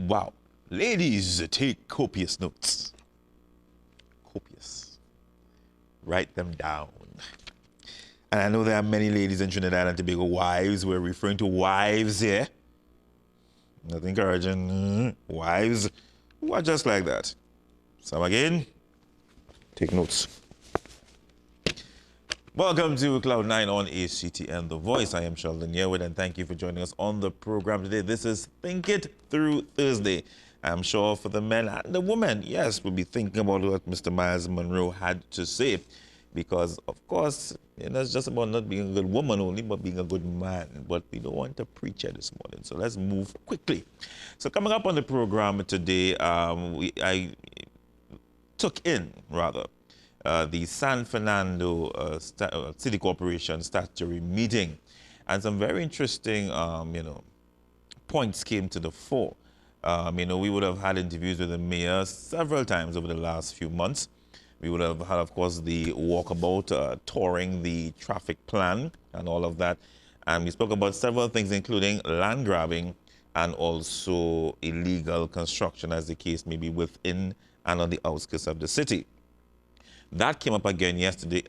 Wow. Ladies, take copious notes. Copious. Write them down. And I know there are many ladies in Trinidad and Tobago, wives. We're referring to wives here. Nothing encouraging. Wives who are just like that. Some again, take notes. Welcome to Cloud.Nine on ACTN The Voice. I am Sheldon Yearwood, and thank you for joining us on the program today. This is Think It Through Thursday. I'm sure for the men and the women, yes, we'll be thinking about what Mr. Miles Monroe had to say. Because, of course, it's just about not being a good woman only, but being a good man. But we don't want to preach here this morning, so let's move quickly. So coming up on the program today, I took in, rather, the San Fernando City Corporation statutory meeting, and some very interesting, points came to the fore. We would have had interviews with the mayor several times over the last few months. We would have had, of course, the walkabout, touring the traffic plan and all of that. And we spoke about several things, including land grabbing and also illegal construction, as the case may be, within and on the outskirts of the city. That came up again yesterday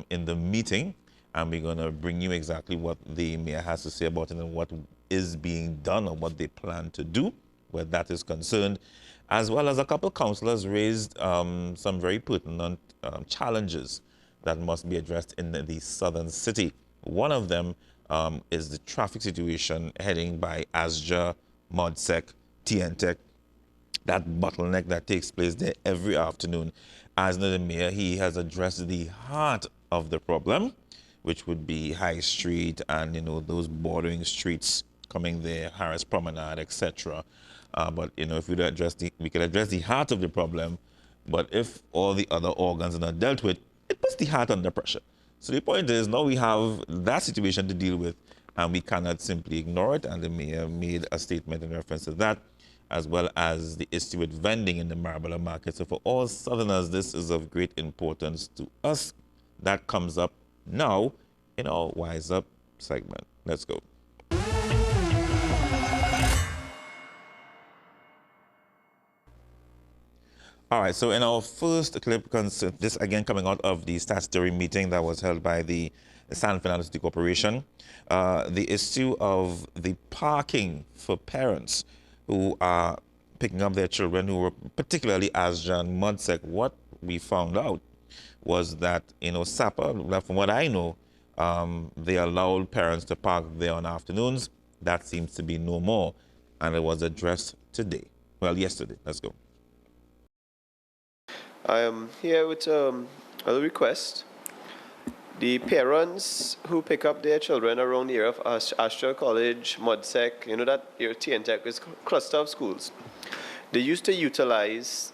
in the meeting, and we're going to bring you exactly what the mayor has to say about it and what is being done or what they plan to do where that is concerned, as well as a couple of councillors raised some very pertinent challenges that must be addressed in the southern city. One of them is the traffic situation heading by Asja, Modsec, TNTech, that bottleneck that takes place there every afternoon. As the mayor, he has addressed the heart of the problem, which would be High Street and, those bordering streets coming there, Harris Promenade, etc. But, if we could address the heart of the problem, but if all the other organs are not dealt with, it puts the heart under pressure. So the point is, now we have that situation to deal with, and we cannot simply ignore it. And the mayor made a statement in reference to that, as well as the issue with vending in the Marble market. So for all Southerners, this is of great importance to us. That comes up now in our Wise Up segment. Let's go. All right, so in our first clip, this again coming out of the statutory meeting that was held by the San Fernando City Corporation, the issue of the parking for parents who are picking up their children, who were particularly Asja and Modsec. What we found out was that, SAPA, from what I know, they allowed parents to park there on afternoons. That seems to be no more, and it was addressed today. Well, yesterday. Let's go. I am here with a request. The parents who pick up their children around the area of Astra College, Modsec, that area, TNTech is a cluster of schools. They used to utilize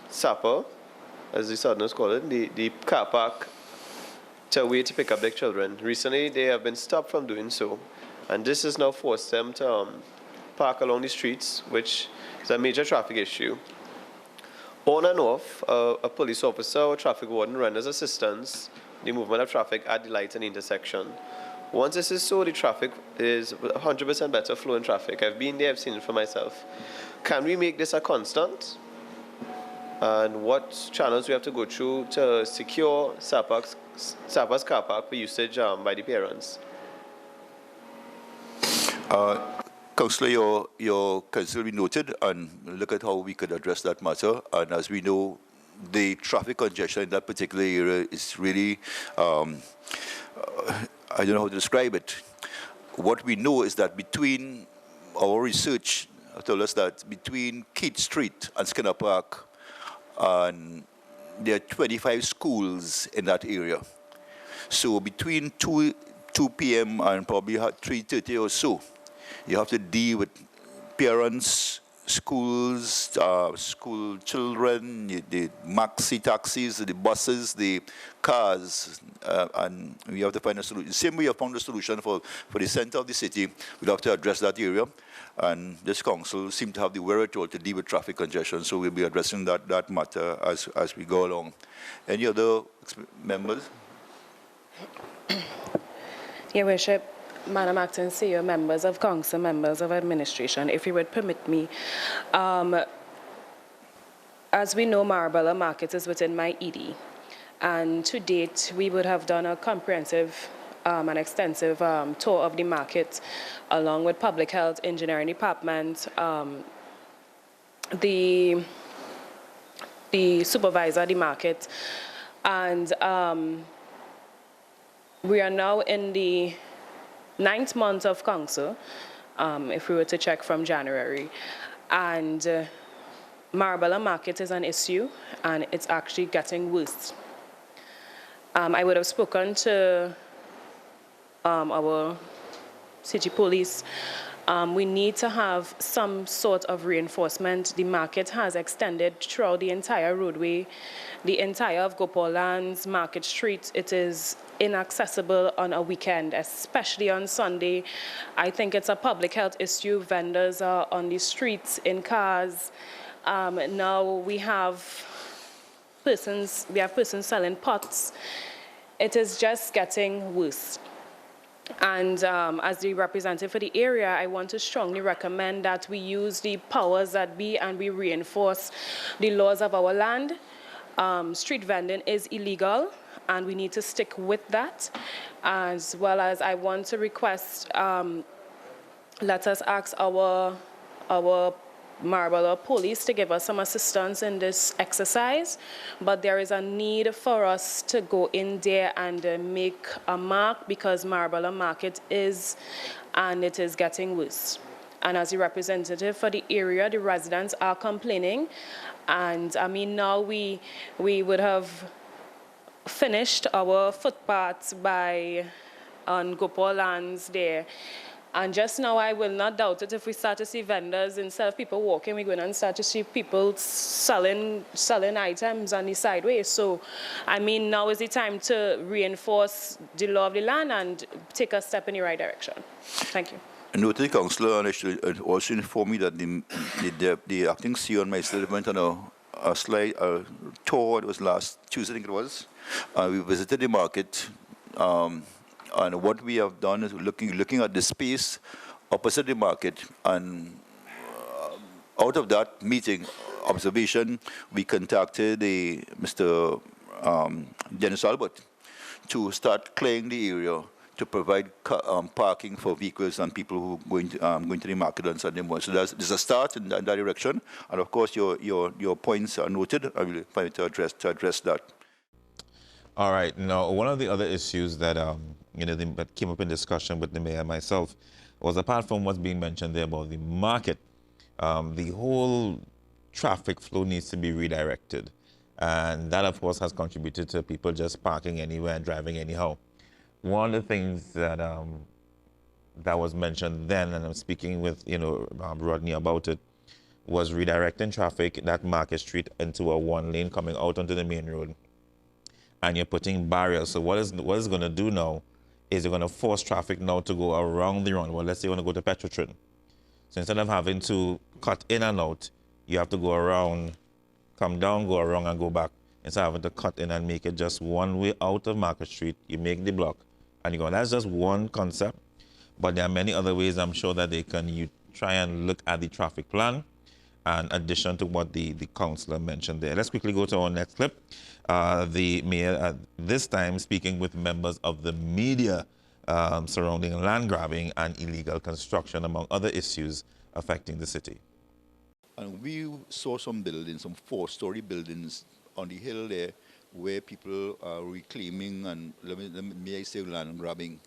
SAPA, as the Southerners call it, the car park, to wait to pick up their children. Recently, they have been stopped from doing so, and this has now forced them to park along the streets, which is a major traffic issue. On and off, a police officer or traffic warden renders assistance the movement of traffic at the light and intersection. Once this is so, the traffic is 100% better flowing traffic. I've been there, I've seen it for myself. Can we make this a constant? And what channels we have to go through to secure SAPA's car park for usage by the parents? Councillor, your concern will be noted, and look at how we could address that matter. And as we know, the traffic congestion in that particular area is really, I don't know how to describe it. What we know is that between our research told us that between Keith Street and Skinner Park, and there are 25 schools in that area. So between 2 p.m. and probably 3:30 or so, you have to deal with parents, schools, school children, the maxi taxis, the buses, the cars, and we have to find a solution. Same way we have found a solution for the center of the city, we have to address that area. And this council seems to have the wherewithal to deal with traffic congestion, so we'll be addressing that matter as we go along. Any other members? Your Worship, Madam Acting CEO, members of council, members of administration, if you would permit me, as we know, Marabella Market is within my ED, and to date, we would have done a comprehensive and extensive tour of the market, along with Public Health, Engineering Department, the supervisor of the market, and we are now in the 9th month of council, if we were to check from January, and Marabella Market is an issue, and it's actually getting worse. I would have spoken to our city police. We need to have some sort of reinforcement. The market has extended throughout the entire roadway, the entire of Gopal Lands, Market Street. It is inaccessible on a weekend, especially on Sunday. I think it's a public health issue. Vendors are on the streets in cars. Now we have persons selling pots. It is just getting worse. And as the representative for the area, I want to strongly recommend that we use the powers that be and we reinforce the laws of our land. Street vending is illegal, and we need to stick with that. As well as I want to request, let us ask our Marabella police to give us some assistance in this exercise, but there is a need for us to go in there and make a mark, because Marabella Market is, and it is getting worse. And as a representative for the area, the residents are complaining, and I mean, now we would have finished our footpaths on Gopal Lands there. And just now, I will not doubt it, if we start to see vendors, instead of people walking, we're going to start to see people selling items on the sideways. So, I mean, now is the time to reinforce the law of the land and take a step in the right direction. Thank you. Noted Councillor, and I should also inform me that the acting CEO and myself went on a tour. It was last Tuesday, I think it was. We visited the market. And what we have done is looking at the space opposite the market, and out of that meeting observation, we contacted Mr. Dennis Albert to start clearing the area to provide parking for vehicles and people who going to the market on Sunday morning. So there's a start in that direction, and of course your points are noted. I will find to address that. All right. Now, one of the other issues that that came up in discussion with the mayor and myself was, apart from what's being mentioned there about the market, the whole traffic flow needs to be redirected, and that, of course, has contributed to people just parking anywhere and driving anyhow. One of the things that that was mentioned then, and I'm speaking with Rodney about it, was redirecting traffic that Market Street into a one lane coming out onto the main road. And you're putting barriers. So what is going to do now is you're going to force traffic now to go around the roundabout. Let's say you want to go to Petrotrin. So instead of having to cut in and out, you have to go around, come down, go around, and go back. Instead of having to cut in and make it just one way out of Market Street, you make the block and you go. That's just one concept. But there are many other ways, I'm sure, that you try and look at the traffic plan, in addition to what the councillor mentioned there. Let's quickly go to our next clip. The mayor, this time speaking with members of the media surrounding land grabbing and illegal construction, among other issues affecting the city. And we saw some buildings, some 4-story buildings on the hill there, where people are reclaiming and, may I say, land grabbing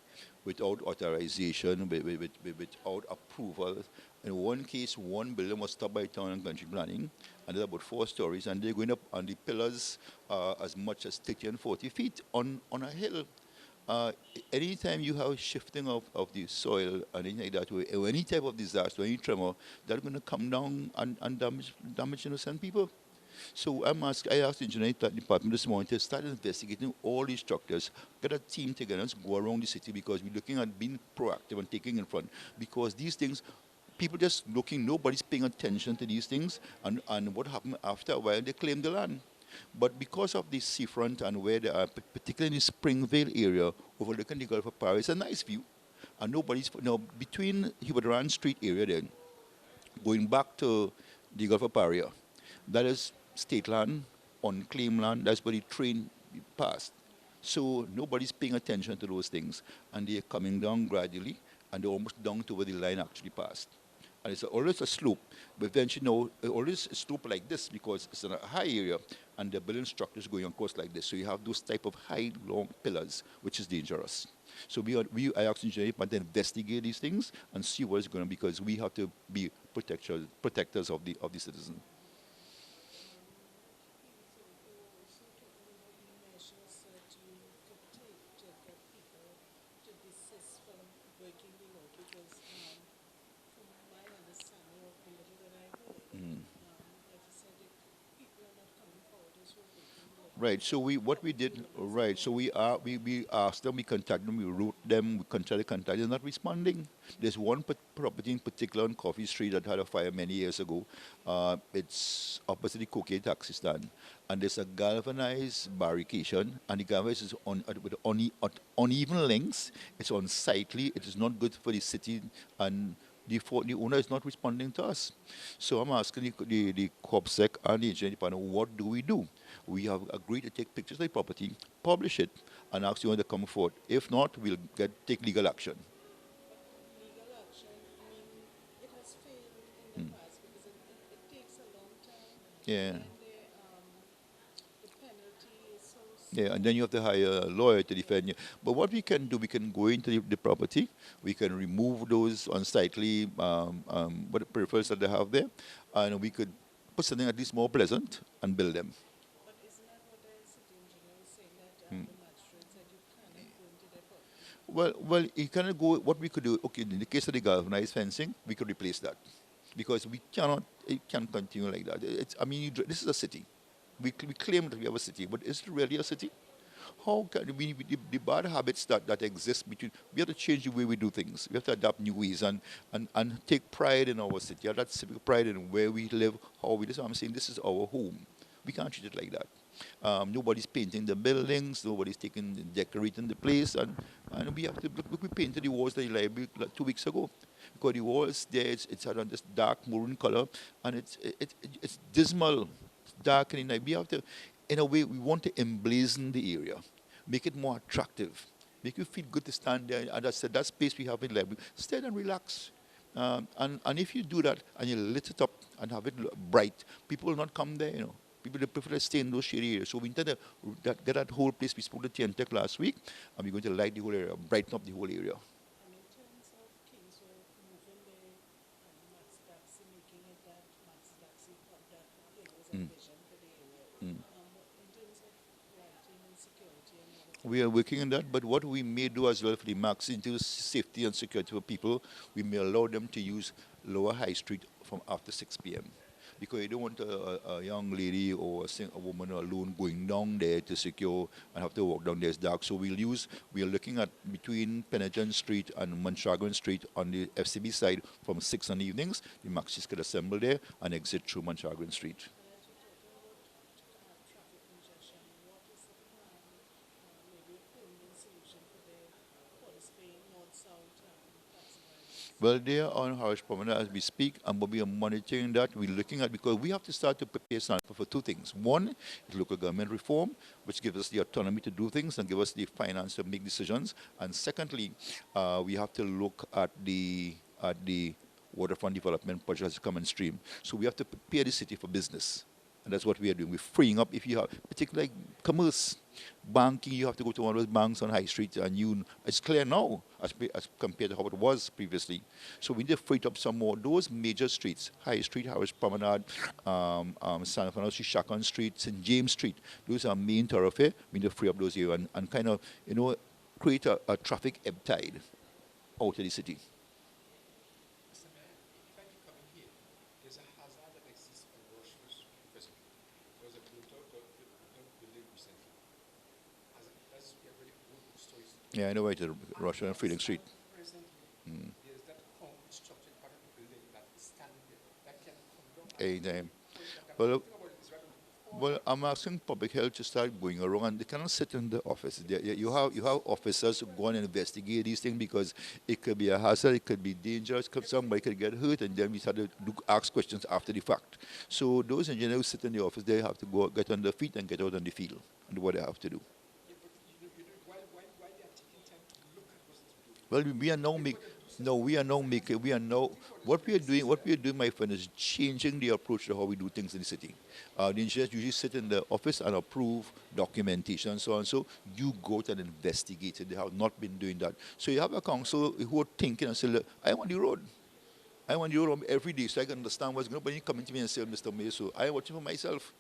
without authorization, without approval, In one case, one building was stopped by town and country planning, and there's about 4 stories, and they're going up on the pillars as much as 30 and 40 feet on a hill. Anytime you have shifting of the soil and anything like that, or any type of disaster, any tremor, that's going to come down and damage innocent people. So I asked the engineering department this morning to start investigating all these structures, get a team together, and go around the city because we're looking at being proactive and taking in front. Because these things, people just looking, nobody's paying attention to these things, and what happened after a while, they claim the land. But because of the seafront and where they are, particularly in the Springvale area, overlooking the Gulf of Paris, a nice view. And nobody's, between Hubert Street area then, going back to the Gulf of Paria, that is state land, unclaimed land, that's where the train passed. So nobody's paying attention to those things, and they're coming down gradually, and they're almost down to where the line actually passed. And it's always a slope, but eventually, always a slope like this because it's in a high area, and the building structure is going across like this. So you have those type of high, long pillars, which is dangerous. So I asked the engineer to investigate these things and see what is going on because we have to be protectors of the citizen. Right. So what we did, right. So we asked them, we contacted them, we wrote them, we contacted, they're not responding. There's one property in particular on Coffee Street that had a fire many years ago. It's opposite the cocaine taxi stand, and there's a galvanized barricade, and the galvanized is with uneven lengths. It's unsightly. It is not good for the city, and the owner is not responding to us. So I'm asking the COPSEC and the engineering department, what do we do? We have agreed to take pictures of the property, publish it, and ask the owner to come forward. If not, we'll take legal action. Yeah. Yeah, and then you have to hire a lawyer to defend you. But what we can do, we can go into the property, we can remove those unsightly what peripherals that they have there, and we could put something at least more pleasant and build them. Well, you cannot go. What we could do, okay, in the case of the galvanized fencing, we could replace that because we cannot. It can't continue like that. I mean, this is a city. We claim that we have a city, but is it really a city? How can the bad habits that exist between? We have to change the way we do things. We have to adapt new ways and take pride in our city. Have that civic pride in where we live, how we. This is what I'm saying. This is our home. We can't treat it like that. Nobody's painting the buildings. Nobody's decorating the place, and we have to look. We painted the walls of the library like 2 weeks ago because the walls there it's on this dark maroon color, and it's dismal, it's dark and night. We have to, in a way, we want to emblazon the area, make it more attractive, make you feel good to stand there. And I said that space we have in the library, stay and relax. And if you do that and you lit it up and have it bright, people will not come there. People they prefer to stay in those shady areas. So we intend to get that whole place. We spoke to TNTech last week, and we're going to light the whole area, brighten up the whole area. We are working on that, but what we may do as well for the max into safety and security for people, we may allow them to use Lower High Street from after 6 p.m. Because you don't want a young lady or a woman alone going down there to secure and have to walk down there. It's dark. So we are looking at between Penetran Street and Manchagan Street on the FCB side from 6 in the evenings. The Maxis could assemble there and exit through Manchagan Street. Well, they are on Harsh Promenade as we speak, and we are monitoring that. We're looking at, because we have to start to prepare Stanford for two things. One is local government reform, which gives us the autonomy to do things and give us the finance to make decisions. And secondly, we have to look at the waterfront development project that's come in stream. So we have to prepare the city for business. And that's what we are doing. We're freeing up, if you have, particularly like commerce, banking, you have to go to one of those banks on High Street, and it's clear now as compared to how it was previously. So we need to free up some more. Those major streets, High Street, Harris Promenade, San Fernando, Shakon Street, St. James Street, those are main thoroughfare. We need to free up those areas and kind of, create a traffic ebb tide out of the city. Yeah, I know where to Russia and Freedom Street. There's that constructed part of the building that is standing there that can come down. Well, I'm asking public health to start going around, and they cannot sit in the office. You have officers who go and investigate these things because it could be a hazard, it could be dangerous, somebody could get hurt, and then we start to ask questions after the fact. So those engineers who sit in the office, they have to go get on their feet and get out on the field and do what they have to do. Well, we are now what we are doing, my friend, is changing the approach to how we do things in the city. The engineers usually sit in the office and approve documentation and so on. So you go out and investigate it. They have not been doing that. So you have a council who are thinking and say, look, I want the road. I want the road every day so I can understand what's going on. But you come into me and say, Mr. Mayor, so I want it for myself.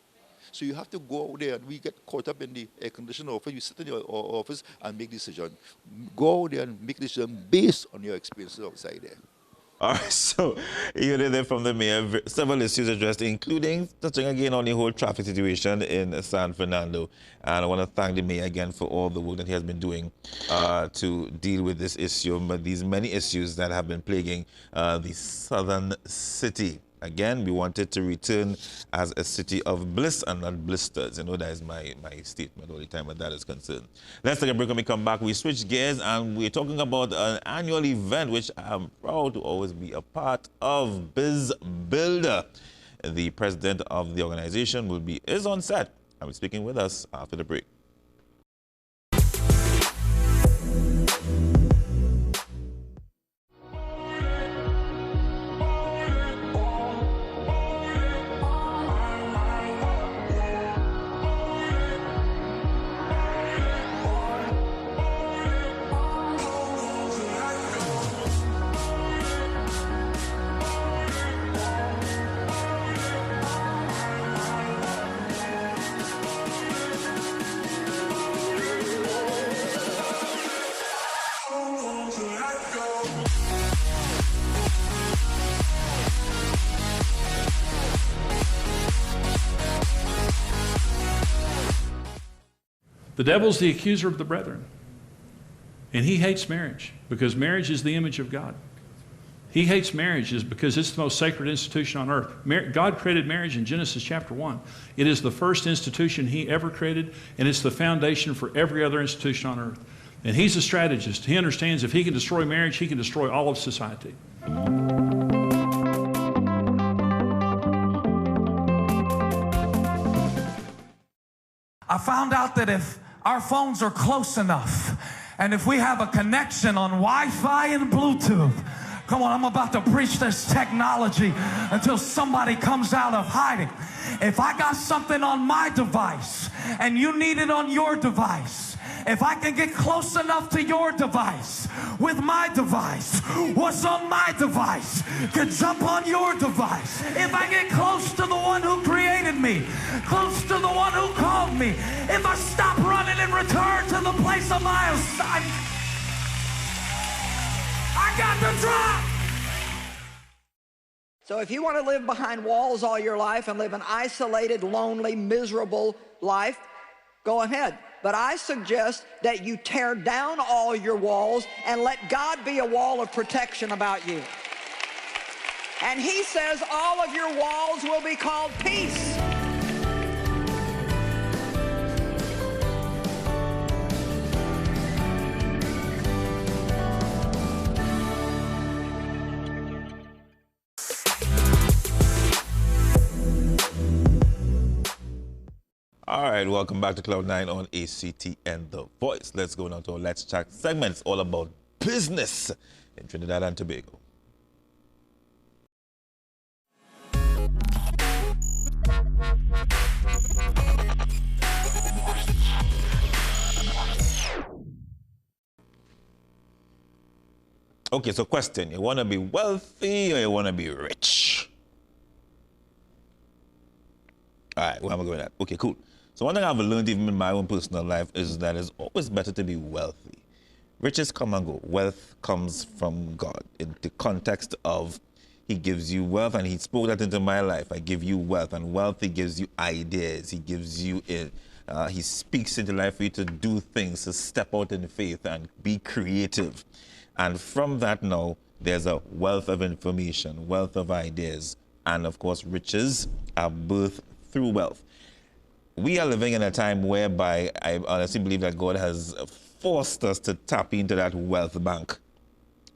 So you have to go out there, and we get caught up in the air-conditioned office. You sit in your office and make decisions. Go out there and make decisions based on your experiences outside there. All right, so you heard there from the mayor, several issues addressed, including touching again on the whole traffic situation in San Fernando. And I want to thank the mayor again for all the work that he has been doing to deal with this issue, but these many issues that have been plaguing the southern city. Again, we wanted to return as a city of bliss and not blisters. You know, that is my statement all the time, but that is concerned. Let's take a break. When we come back, we switch gears and we're talking about an annual event which I'm proud to always be a part of, Biz Builder. The president of the organization is on set and will be speaking with us after the break. The devil's the accuser of the brethren. And he hates marriage because marriage is the image of God. He hates marriage because it's the most sacred institution on earth. God created marriage in Genesis chapter 1. It is the first institution he ever created, and it's the foundation for every other institution on earth. And he's a strategist. He understands if he can destroy marriage, he can destroy all of society. I found out that if our phones are close enough and if we have a connection on Wi-Fi and Bluetooth, come on, I'm about to preach this technology until somebody comes out of hiding. If I got something on my device and you need it on your device, if I can get close enough to your device with my device, what's on my device can jump on your device. If I get close to the one who created me, close to the one who called me, if I stop running and return to the place of my assignment, I got to drop. So if you want to live behind walls all your life and live an isolated, lonely, miserable life, go ahead. But I suggest that you tear down all your walls and let God be a wall of protection about you. And he says all of your walls will be called peace. All right, welcome back to Cloud.Nine on ACTN The Voice. Let's go now to our Let's Chat segment. It's all about business in Trinidad and Tobago. Okay, so question, you want to be wealthy or you want to be rich? All right, where am I going with that? Okay, cool. So one thing I've learned even in my own personal life is that it's always better to be wealthy. Riches come and go. Wealth comes from God in the context of he gives you wealth, and he spoke that into my life. I give you wealth, and wealth, he gives you ideas. He gives you, he speaks into life for you to do things, to step out in faith and be creative. And from that now, there's a wealth of information, wealth of ideas, and of course, riches are birthed through wealth. We are living in a time whereby I honestly believe that God has forced us to tap into that wealth bank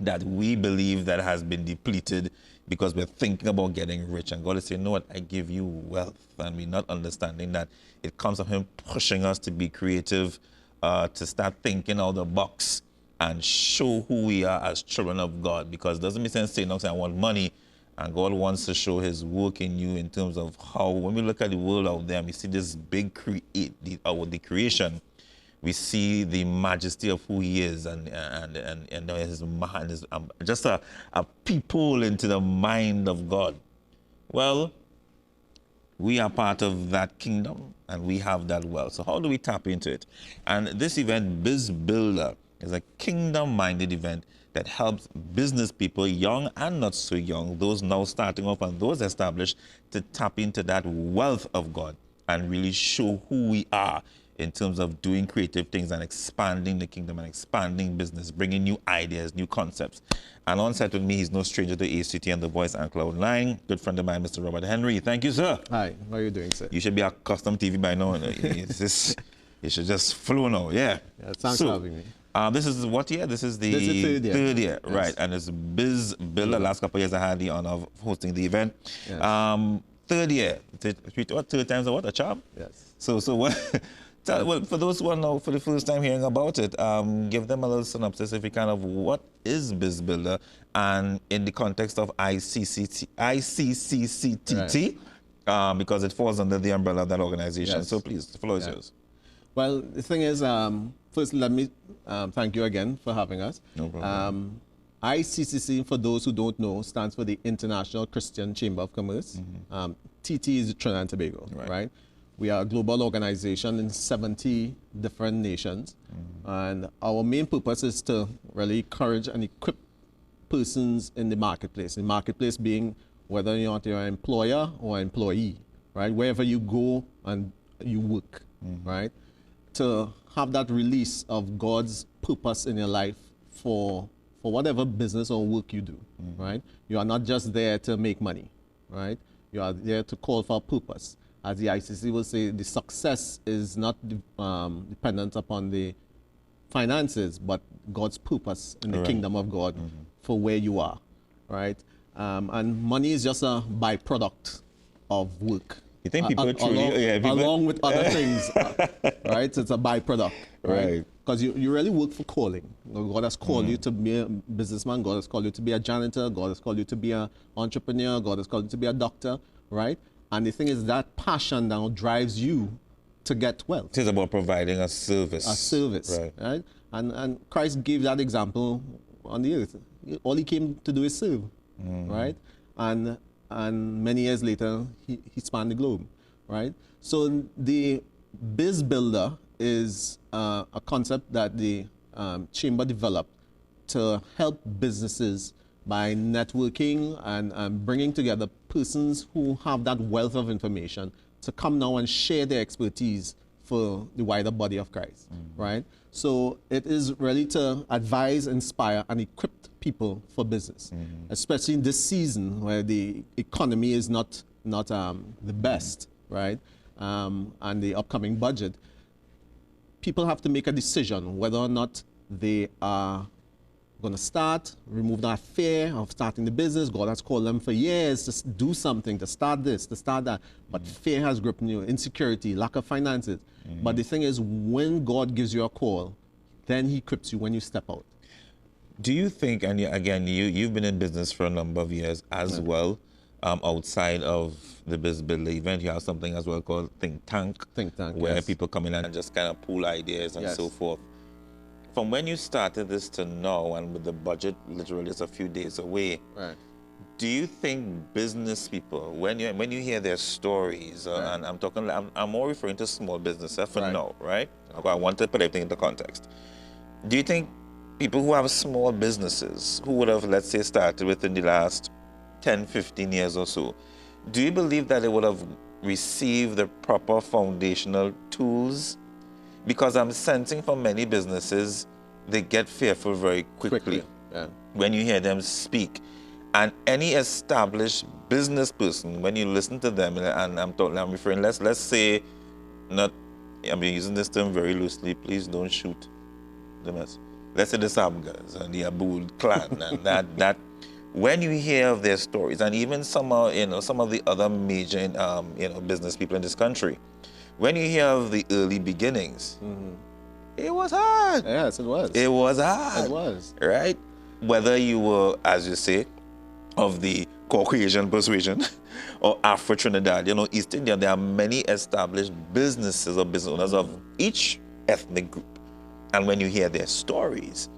that we believe that has been depleted because we're thinking about getting rich. And God is saying, no, what? I give you wealth. And we're not understanding that it comes from him pushing us to be creative, to start thinking out of the box and show who we are as children of God. Because it doesn't make sense saying, no, I want money. And God wants to show his work in you in terms of how, when we look at the world out there and we see this big the creation, we see the majesty of who he is and his mind is just a peephole into the mind of God. Well, we are part of that kingdom and we have that wealth. So how do we tap into it? And this event, Biz Builder, is a kingdom-minded event that helps business people, young and not so young, those now starting off and those established, to tap into that wealth of God and really show who we are in terms of doing creative things and expanding the kingdom and expanding business, bringing new ideas, new concepts. And on set with me, he's no stranger to ACT and The Voice and Cloud.Nine. Good friend of mine, Mr. Robert Henry. Thank you, sir. Hi, how are you doing, sir? You should be a custom TV by now. It should just flow now, yeah. Thanks for having me. This is what year? This is the third year. Yes. Right. And it's Biz Builder. Last couple of years I had the honor of hosting the event. Yes. Third year. Third time's a charm? Yes. So what? Well, for those who are now for the first time hearing about it, give them a little synopsis, if you can, of what is Biz Builder, and in the context of ICCCTT, right. Because it falls under the umbrella of that organization. Yes. So please, the floor is yours. Well, the thing is, first let me thank you again for having us. No problem. ICCC, for those who don't know, stands for the International Christian Chamber of Commerce. Mm-hmm. TT is Trinidad and Tobago, right? We are a global organization in 70 different nations. Mm-hmm. And our main purpose is to really encourage and equip persons in the marketplace. The marketplace being whether you're an employer or employee, right? Wherever you go and you work, mm-hmm. right? To have that release of God's purpose in your life for whatever business or work you do, mm-hmm. right? You are not just there to make money, right? You are there to call for a purpose. As the ICC will say, the success is not dependent upon the finances, but God's purpose in the kingdom of God mm-hmm. for where you are, right? And money is just a byproduct of work. You think people truly... along with other things, right? It's a byproduct, right? Because you really work for calling. God has called you to be a businessman. God has called you to be a janitor. God has called you to be an entrepreneur. God has called you to be a doctor, right? And the thing is that passion now drives you to get wealth. It is about providing a service. A service, right? And Christ gave that example on the earth. All he came to do is serve, right? And many years later, he spanned the globe, right? So the Biz Builder is a concept that the Chamber developed to help businesses by networking and bringing together persons who have that wealth of information to come now and share their expertise for the wider body of Christ, right? So it is really to advise, inspire, and equip people for business, especially in this season where the economy is not the best, right? And the upcoming budget. People have to make a decision whether or not they are going to remove that fear of starting the business. God has called them for years to do something, to start this, to start that. But fear has gripped you, insecurity, lack of finances. But the thing is, when God gives you a call, then he equips you when you step out. Do you think, and again, you've been in business for a number of years as well, outside of the Biz Builder event, you have something as well called Think Tank. Think Tank, where people come in and just kind of pool ideas and so forth. from when you started this to now, and with the budget literally just a few days away, Right. do you think business people, when you hear their stories, Right. and I'm more referring to small businesses for Right. now, right? I want to put everything into context. Do you think people who have small businesses, who would have, let's say, started within the last 10, 15 years or so, do you believe that they would have received the proper foundational tools? Because I'm sensing for many businesses, they get fearful very quickly. Yeah. When you hear them speak. And any established business person, when you listen to them, and I'm referring, let's say, not, I'm using this term very loosely, please don't shoot the mess. Let's say the Sabgas and the Abul clan, and that when you hear of their stories, and even some of the other major business people in this country, when you hear of the early beginnings, it was hard. Yes, it was. It was hard. It was. Right? Whether you were, as you say, of the Caucasian persuasion or Afro-Trinidad, East India, there are many established businesses or business owners of each ethnic group. And when you hear their stories,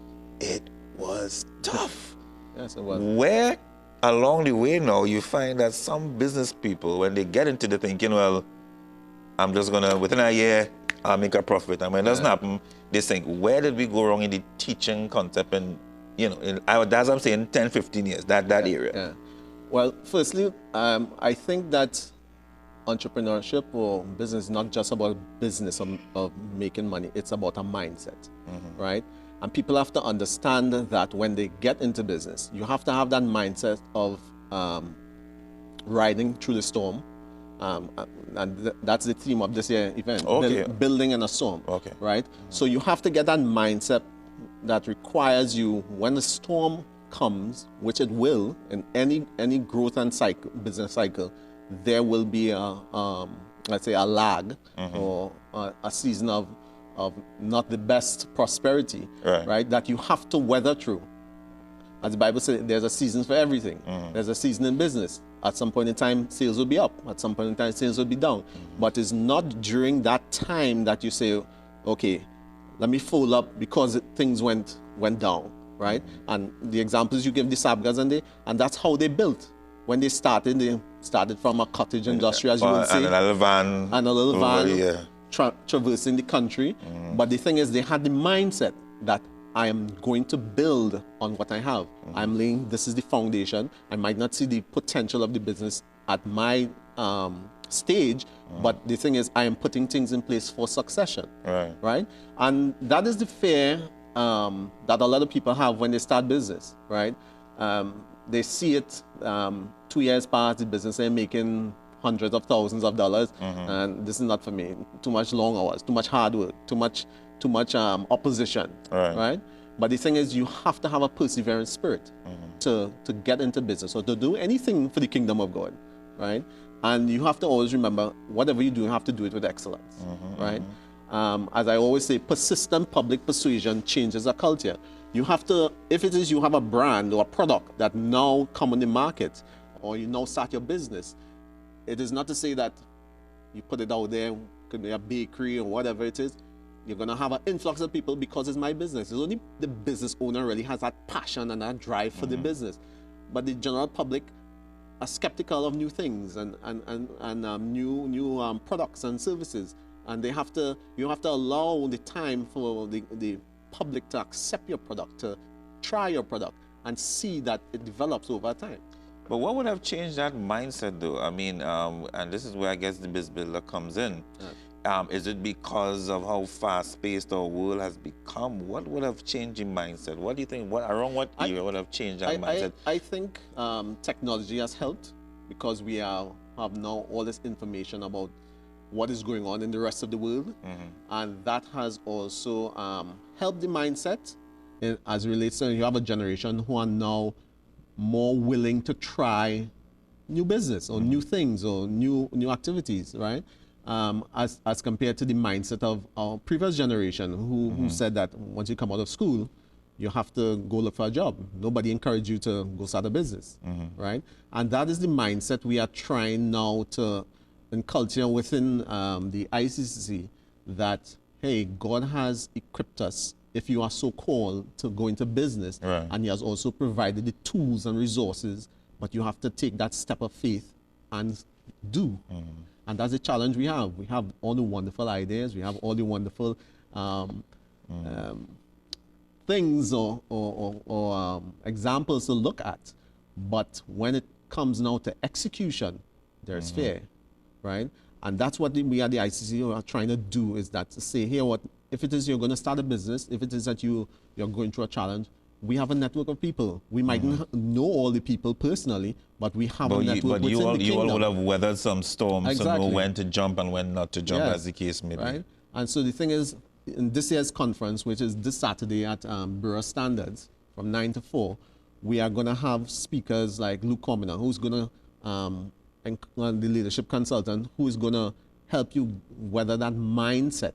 it was tough. Yes, it was. Where along the way now, you find that some business people, when they get into the thinking, well, I'm just going to, within a year, I'll make a profit. And when it doesn't happen, they think, where did we go wrong in the teaching concept? And, that's what I'm saying, 10, 15 years, that area. Yeah. Well, firstly, I think that entrepreneurship or business is not just about business of making money. It's about a mindset, right? And people have to understand that when they get into business, you have to have that mindset of riding through the storm. And that's the theme of this year event, Okay. building in a storm, Okay. right? So you have to get that mindset that requires you, when the storm comes, which it will, in any growth and business cycle, there will be let's say a lag or a season of not the best prosperity, right? That you have to weather through. As the Bible says, there's a season for everything. There's a season in business. At some point in time, sales will be up. At some point in time, sales will be down. But it's not during that time that you say, okay, let me fold up because things went down, right? And the examples you give, the Sabgas and that's how they built. When they started from a cottage industry, as you would say. And a little van. Traversing the country. But the thing is, they had the mindset that I am going to build on what I have. I'm laying, this is the foundation. I might not see the potential of the business at my stage, but the thing is, I am putting things in place for succession, right? And that is the fear that a lot of people have when they start business, right? They see it 2 years past the business, they're making hundreds of thousands of dollars, and this is not for me. Too much long hours, too much hard work, too much opposition, right? But the thing is, you have to have a perseverance spirit to get into business or to do anything for the kingdom of God, right? And you have to always remember, whatever you do, you have to do it with excellence, right? As I always say, persistent public persuasion changes a culture. You have to, if it is you have a brand or a product that now come on the market, or you now start your business, it is not to say that you put it out there, could be a bakery or whatever it is, you're going to have an influx of people because it's my business. It's only the business owner really has that passion and that drive for the business. But the general public are skeptical of new things and new products and services. And you have to allow the time for the public to accept your product, to try your product, and see that it develops over time. But what would have changed that mindset, though? I mean, and this is where I guess the biz builder comes in. Is it because of how fast-paced our world has become? What would have changed your mindset? What do you think? Around what year would have changed that mindset? I think technology has helped because we have now all this information about what is going on in the rest of the world. And that has also helped the mindset as it relates to, you have a generation who are now more willing to try new business or new things or new activities, right? As compared to the mindset of our previous generation who said that once you come out of school, you have to go look for a job. Nobody encouraged you to go start a business, right? And that is the mindset we are trying now to inculcate within the ICCC, that, hey, God has equipped us if you are so called to go into business, Right. and he has also provided the tools and resources, but you have to take that step of faith and do. And that's the challenge we have. We have all the wonderful ideas, we have all the wonderful things or examples to look at, but when it comes now to execution, there's fear, right? And that's what we at the ICC are trying to do, is that to say, here, what if it is you're going to start a business, if it is that you're going through a challenge, we have a network of people. We might not know all the people personally, but we have a network within the you all kingdom. would have weathered some storms to know Exactly. when to jump and when not to jump, Yes, as the case may be. right? And so the thing is, in this year's conference, which is this Saturday at Bureau Standards from 9 to 4, we are going to have speakers like Luke Commoner, who's going to, the leadership consultant, who is going to help you weather that mindset,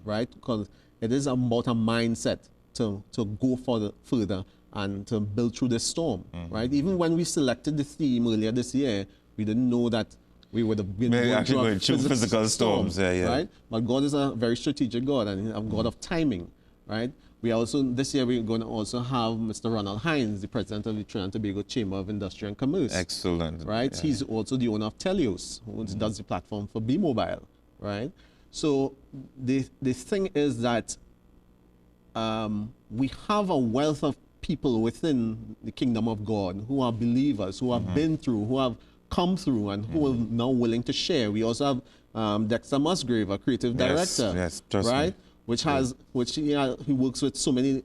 right? Because it is about a mindset to go further and to build through this storm, right? Even when we selected the theme earlier this year, we didn't know that we would have been Going through physical storms, right? But God is a very strategic God, and He's a God of timing, right? We also, this year, we're going to also have Mr. Ronald Hines, the president of the Trinidad and Tobago Chamber of Industry and Commerce. Excellent. Right? Yeah. He's also the owner of Telios, who does the platform for B-Mobile, right? So the thing is that we have a wealth of people within the kingdom of God who are believers, who have been through, who have come through, and who are now willing to share. We also have Dexter Musgrave, a creative director, yes, trust me. right? Which he works with so many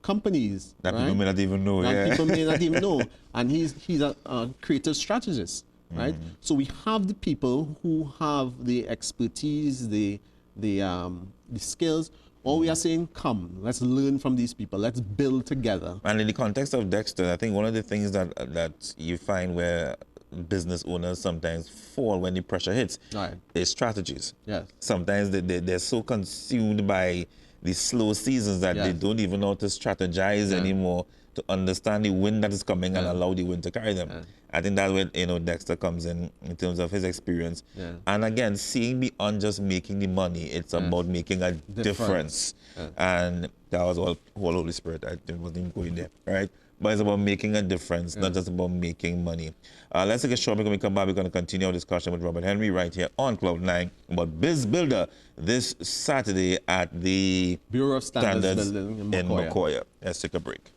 companies That right? people may not even know. That Yeah. people may not even know, and he's a creative strategist, right? So we have the people who have the expertise, the skills. All we are saying, come, let's learn from these people. Let's build together. And in the context of Dexter, I think one of the things that you find where business owners sometimes fall when the pressure hits Right. is strategies. Yes. Sometimes they're so consumed by the slow seasons that they Yes. don't even know how to strategize anymore to understand the wind that is coming and allow the wind to carry them. I think that's where Dexter comes in terms of his experience. Yeah. And again, seeing beyond just making the money, it's about making a difference. And that was all Holy Spirit. I wasn't even going there, right? But it's about making a difference, not just about making money. Let's take a short break. When we come back, we're going to continue our discussion with Robert Henry right here on Cloud.Nine about Biz Builder this Saturday at the Bureau of Standards building in Macoya. Macoya. Let's take a break.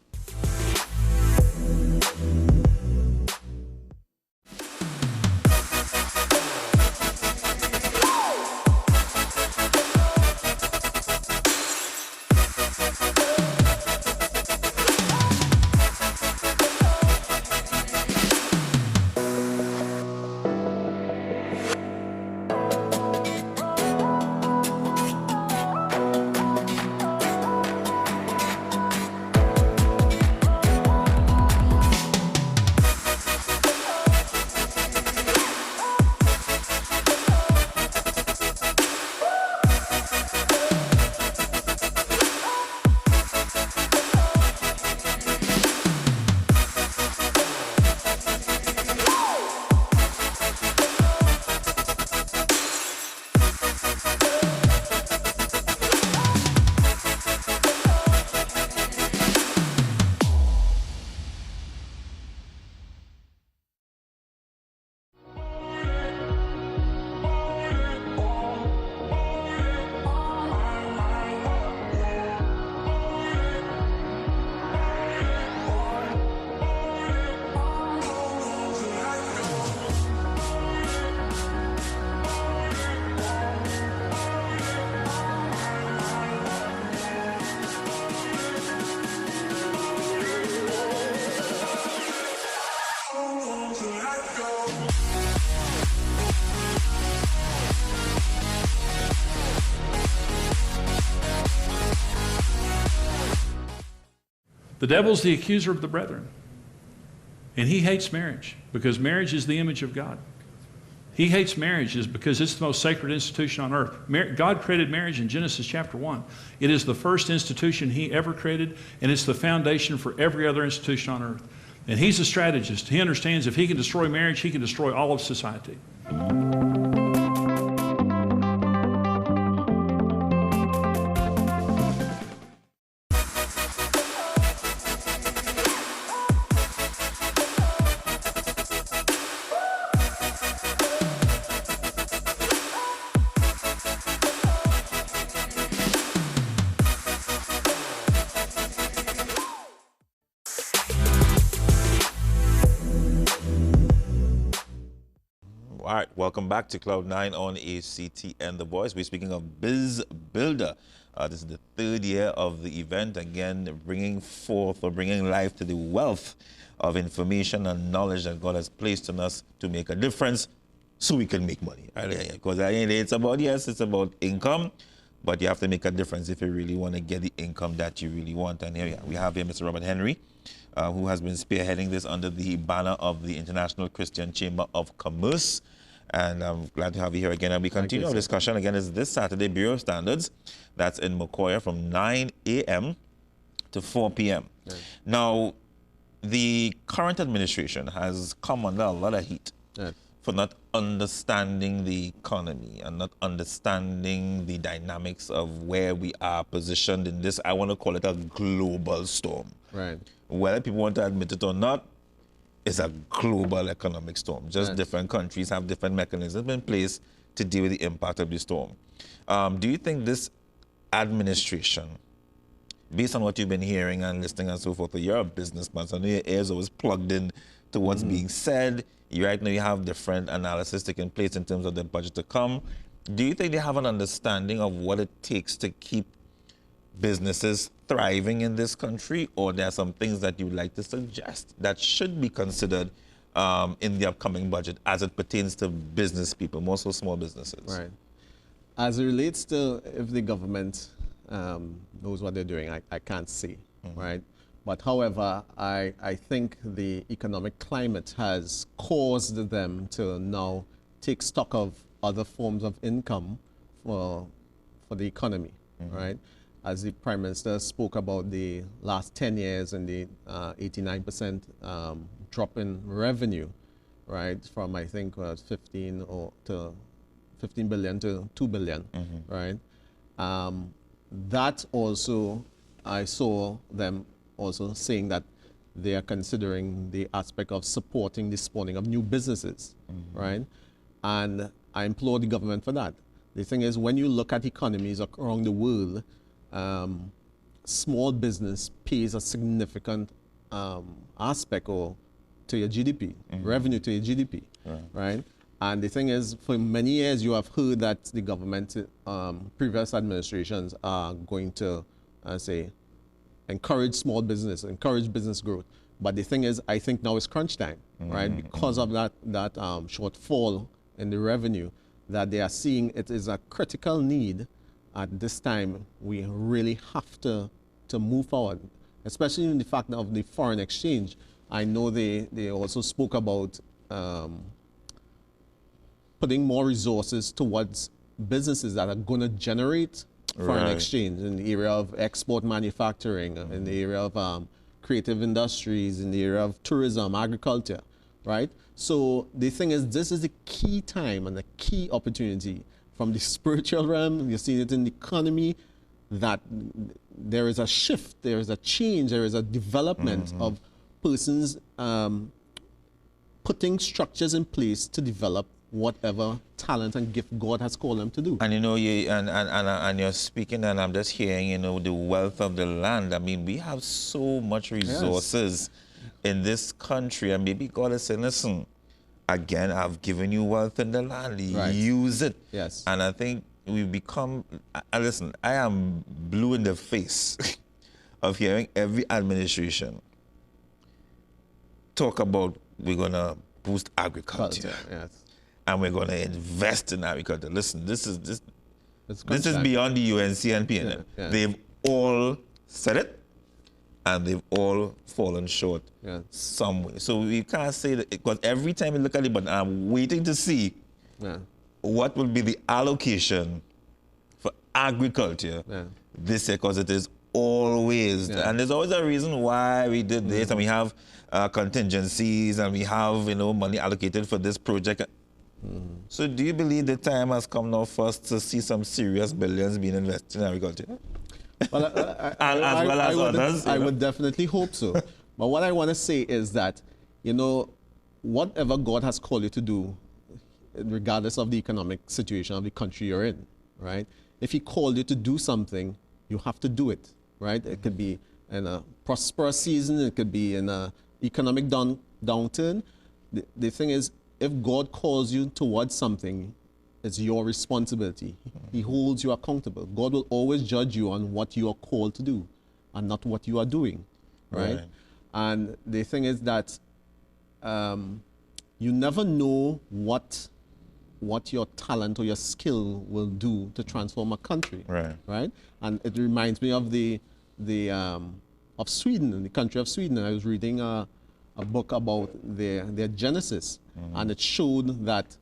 The devil's the accuser of the brethren. And he hates marriage because marriage is the image of God. He hates marriage because it's the most sacred institution on earth. God created marriage in Genesis chapter 1. It is the first institution he ever created, and it's the foundation for every other institution on earth. And he's a strategist. He understands if he can destroy marriage, he can destroy all of society. welcome back to Cloud.Nine on ACTN The Voice. We're speaking of Biz Builder. This is the third year of the event, again, bringing forth or bringing life to the wealth of information and knowledge that God has placed in us to make a difference so we can make money. Because it's about income, but you have to make a difference if you really want to get the income that you really want. And here we have here Mr. Robert Henry, who has been spearheading this under the banner of the International Christian Chamber of Commerce. And I'm glad to have you here again. And we continue our discussion again is this Saturday, Bureau of Standards. That's in Mokoya from 9 a.m. to 4 p.m. Right. Now, the current administration has come under a lot of heat for not understanding the economy and not understanding the dynamics of where we are positioned in this, I want to call it a global storm. Right. Whether people want to admit it or not, it's a global economic storm. Just different countries have different mechanisms in place to deal with the impact of the storm. Do you think this administration, based on what you've been hearing and listening and so forth, you're a businessman, so I know your ears always plugged in to what's being said. Right now you have different analysis taking place in terms of the budget to come. Do you think they have an understanding of what it takes to keep businesses thriving in this country, or there are some things that you would like to suggest that should be considered in the upcoming budget as it pertains to business people, more so small businesses? Right. As it relates to if the government knows what they're doing, I can't say, right? But however, I think the economic climate has caused them to now take stock of other forms of income for the economy, right? As the Prime Minister spoke about the last 10 years and the 89% drop in revenue, right? From I think 15 billion to 2 billion, right? That also, I saw them also saying that they are considering the aspect of supporting the spawning of new businesses, right? And I implore the government for that. The thing is, when you look at economies around the world, small business pays a significant aspect to your GDP, revenue to your GDP, right? And the thing is, for many years, you have heard that the government, previous administrations are going to, say, encourage small business, encourage business growth. But the thing is, I think now is crunch time, right? Because of that shortfall in the revenue that they are seeing, it is a critical need at this time. We really have to move forward, especially in the fact of the foreign exchange. I know they also spoke about putting more resources towards businesses that are going to generate foreign exchange in the area of export manufacturing, in the area of creative industries, in the area of tourism, agriculture, right? So the thing is, this is the key time and the key opportunity from the spiritual realm. You've seen it in the economy, that there is a shift, there is a change, there is a development of persons putting structures in place to develop whatever talent and gift God has called them to do. And you know, and you're speaking, and I'm just hearing, you know, the wealth of the land. I mean, we have so much resources in this country, and maybe God is saying, listen, again, I've given you wealth in the land, use it. Yes. And I think we've become, listen, I am blue in the face of hearing every administration talk about we're going to boost agriculture. Yes. And we're going to invest in agriculture. Listen, this is beyond the UNC and PNM. They've all said it, and they've all fallen short some way. So we can't say that, because every time we look at it, but I'm waiting to see what will be the allocation for agriculture this year, because it is always, and there's always a reason why we did this, and we have contingencies, and we have, you know, money allocated for this project. So do you believe the time has come now for us to see some serious billions being invested in agriculture? Well, I would definitely hope so. But what I want to say is that, you know, whatever God has called you to do, regardless of the economic situation of the country you're in, right? If He called you to do something, you have to do it, right? It could be in a prosperous season, it could be in an economic downturn. The thing is, if God calls you towards something, it's your responsibility. He holds you accountable. God will always judge you on what you are called to do and not what you are doing, right? And the thing is that you never know what your talent or your skill will do to transform a country, right? And it reminds me of of Sweden, the country of Sweden. I was reading a book about their genesis, and it showed that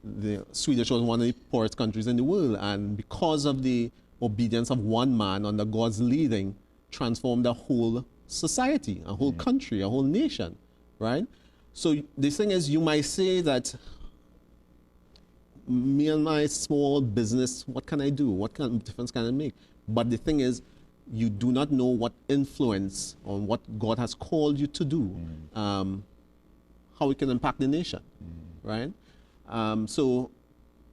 the Swedish was one of the poorest countries in the world, and because of the obedience of one man under God's leading, transformed a whole society, a whole country, a whole nation, right? So the thing is, you might say that me and my small business, what can I do? What kind of difference can I make? But the thing is, you do not know what influence on what God has called you to do, how it can impact the nation, right? So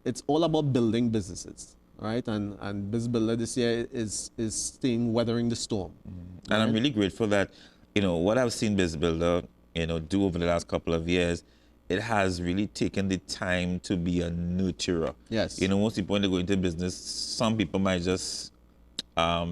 it's all about building businesses, right? And Biz Builder this year is staying, weathering the storm. And I'm really grateful that, what I've seen Biz Builder, do over the last couple of years, it has really taken the time to be a nurturer. Yes. Most people when they go into business, some people might just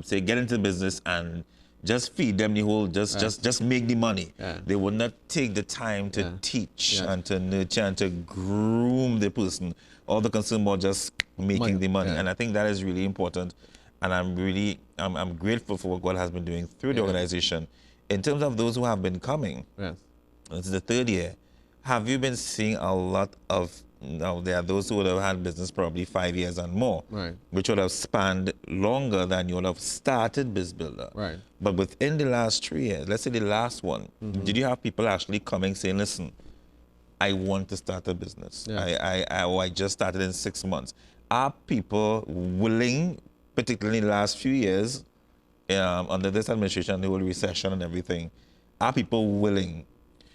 say get into business and just feed them the whole, just make the money. They will not take the time to teach and to nurture and to groom the person. All the concern about just making the money. And I think that is really important. And I'm grateful for what God has been doing through the organization. In terms of those who have been coming, this is the third year. Have you been seeing a lot of, there are those who would have had business probably 5 years and more, which would have spanned longer than you would have started Biz Builder. But within the last 3 years, let's say the last one, did you have people actually coming saying, listen, I want to start a business. I just started in 6 months. Are people willing, particularly in the last few years, under this administration, the whole recession and everything, are people willing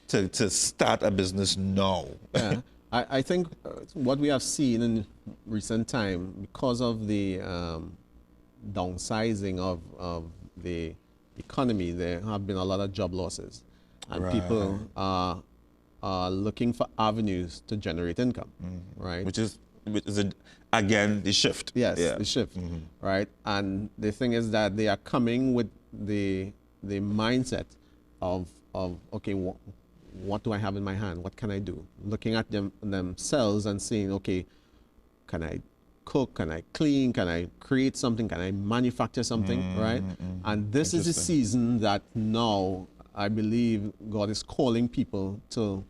to start a business now? I think what we have seen in recent time, because of the downsizing of the economy, there have been a lot of job losses. And people are looking for avenues to generate income, right? Which is again, the shift. Yes, the shift, right? And the thing is that they are coming with the mindset of okay, what do I have in my hand? What can I do? Looking at themselves and saying, okay, can I cook? Can I clean? Can I create something? Can I manufacture something, right? And this is the season that now I believe God is calling people to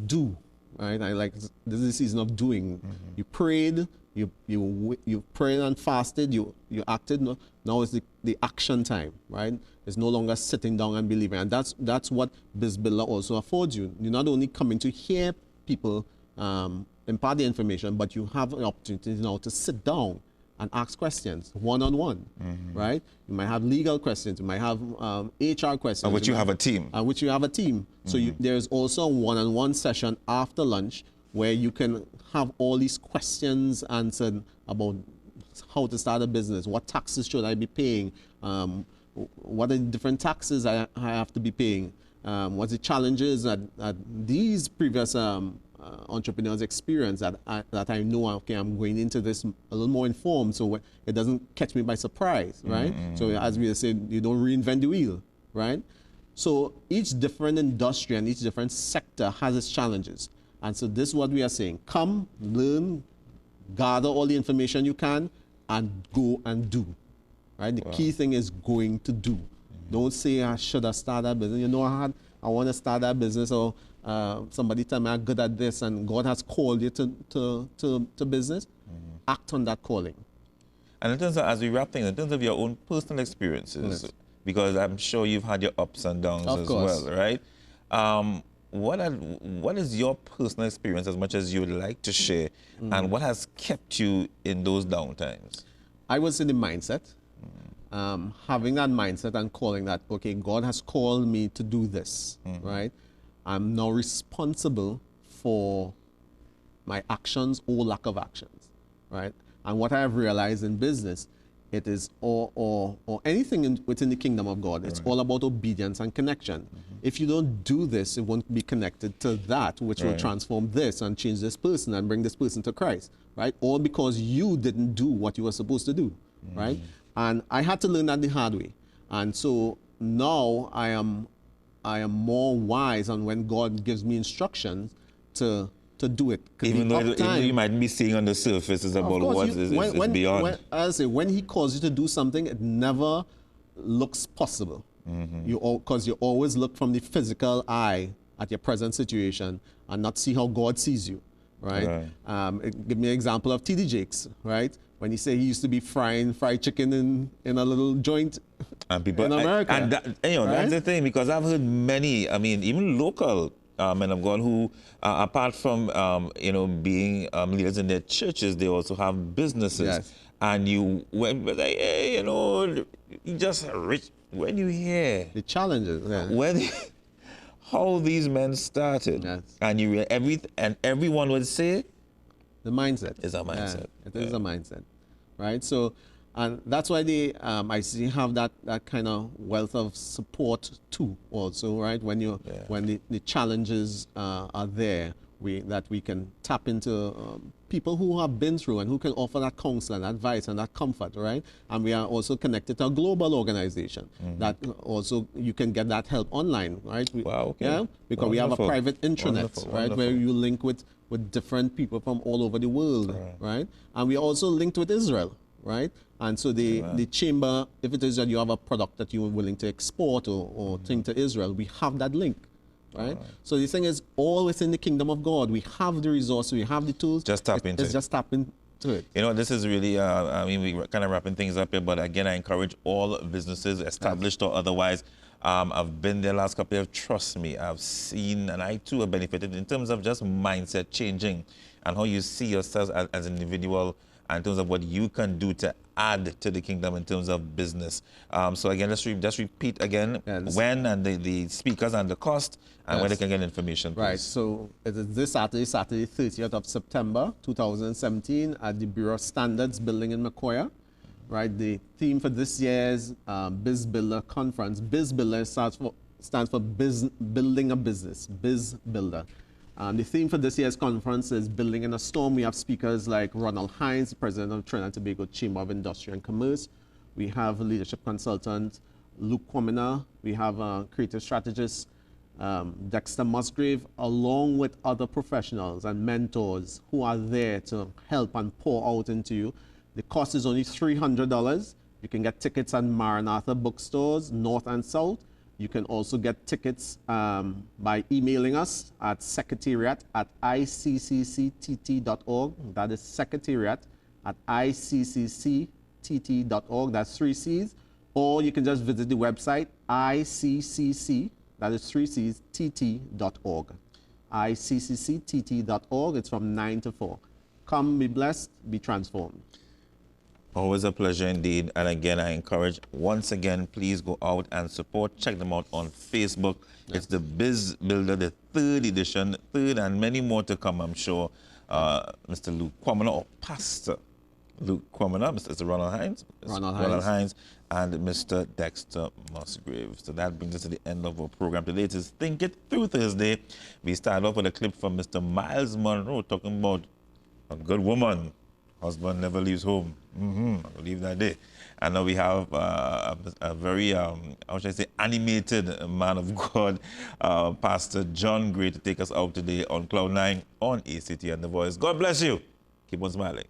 do, right? This is the season of doing. You prayed, you prayed and fasted, you acted. Now is the action time, right? It's no longer sitting down and believing. And that's what Biz Builder also affords you. You're not only coming to hear people impart the information, but you have an opportunity now to sit down and ask questions one-on-one, right? You might have legal questions, you might have HR questions. Which you have a team. Which you have a team. So there's also a one-on-one session after lunch where you can have all these questions answered about how to start a business, what taxes should I be paying, what are the different taxes I have to be paying, what's the challenges that these previous entrepreneurs experience that I know, okay, I'm going into this a little more informed so it doesn't catch me by surprise, right? So as we said, you don't reinvent the wheel, right? So each different industry and each different sector has its challenges. And so this is what we are saying. Come, learn, gather all the information you can, and go and do, right? The key thing is going to do. Don't say, I should have started a business. I want to start a business, or somebody tell me I'm good at this, and God has called you to business. Act on that calling. And in terms of, as we wrap things, in terms of your own personal experiences, because I'm sure you've had your ups and downs as well, right? What is your personal experience, as much as you would like to share, and what has kept you in those down times? I was in the mindset, having that mindset and calling that, okay, God has called me to do this, right? I'm now responsible for my actions or lack of actions, right? And what I have realized in business it is or anything within the kingdom of God. It's all about obedience and connection. If you don't do this, it won't be connected to that, which will transform this and change this person and bring this person to Christ, right? All because you didn't do what you were supposed to do, right? And I had to learn that the hard way. And so now I am more wise on when God gives me instructions to do it. Even though you might be seeing on the surface is about what is beyond. When he calls you to do something, it never looks possible. Because you always look from the physical eye at your present situation and not see how God sees you, right? Give me an example of T.D. Jakes, right? When he said he used to be frying fried chicken in a little joint and people, in America. And that's the thing, because I've heard many, I mean, even local men of God who, apart from, being leaders in their churches, they also have businesses. Yes. And you went like, hey, you just rich. When you hear the challenges, how these men started, and everyone would say, the mindset is a mindset. Yeah, it is a mindset, right? So, and that's why they, I see, have that kind of wealth of support too, also, right? When the challenges are there, that we can tap into people who have been through and who can offer that counsel and advice and that comfort, right? And we are also connected to a global organization that also you can get that help online, right? Wow, okay. Yeah, because we have a private intranet, right, where you link with different people from all over the world, right? And we are also linked with Israel, right? And so the chamber, if it is that you have a product that you are willing to export or thing to Israel, we have that link. Right? So the thing is, all within the kingdom of God, we have the resources, we have the tools. Just tap into it. Just tap into it. This is really, we're kind of wrapping things up here, but again, I encourage all businesses, established or otherwise. I've been there last couple of years. Trust me, I've seen, and I too have benefited in terms of just mindset changing and how you see yourself as an individual, and in terms of what you can do to add to the kingdom in terms of business. So again, just repeat again when and the speakers and the cost and where they can get information. Please. Right, so it is this Saturday, 30th of September, 2017 at the Bureau of Standards building in Macoya. Right, the theme for this year's Biz Builder Conference, Biz Builder stands for building a business, Biz Builder. The theme for this year's conference is Building in a Storm. We have speakers like Ronald Hines, President of Trinidad and Tobago Chamber of Industry and Commerce. We have leadership consultant Luke Quamina. We have creative strategist Dexter Musgrave, along with other professionals and mentors who are there to help and pour out into you. The cost is only $300. You can get tickets at Maranatha bookstores, North and South. You can also get tickets by emailing us at secretariat@iccct.org. That is secretariat@iccct.org. That's 3 C's. Or you can just visit the website iccc, that is 3 C's, tt.org. iccct.org. It's from 9 to 4. Come, be blessed, be transformed. Always a pleasure indeed. And again, I encourage, once again, please go out and support. Check them out on Facebook. Yes. It's the Biz Builder, the 3rd edition, and many more to come, I'm sure. Mr. Luke Quamina, or Pastor Luke Quamina, Mr. Ronald Hines. Ronald Hines, and Mr. Dexter Musgrave. So that brings us to the end of our program today. It is Think It Through Thursday. We start off with a clip from Mr. Miles Monroe talking about a good woman. Husband never leaves home. I believe that day. And now we have a very, how should I say, animated man of God, Pastor John Gray, to take us out today on Cloud.Nine on ACT and The Voice. God bless you. Keep on smiling.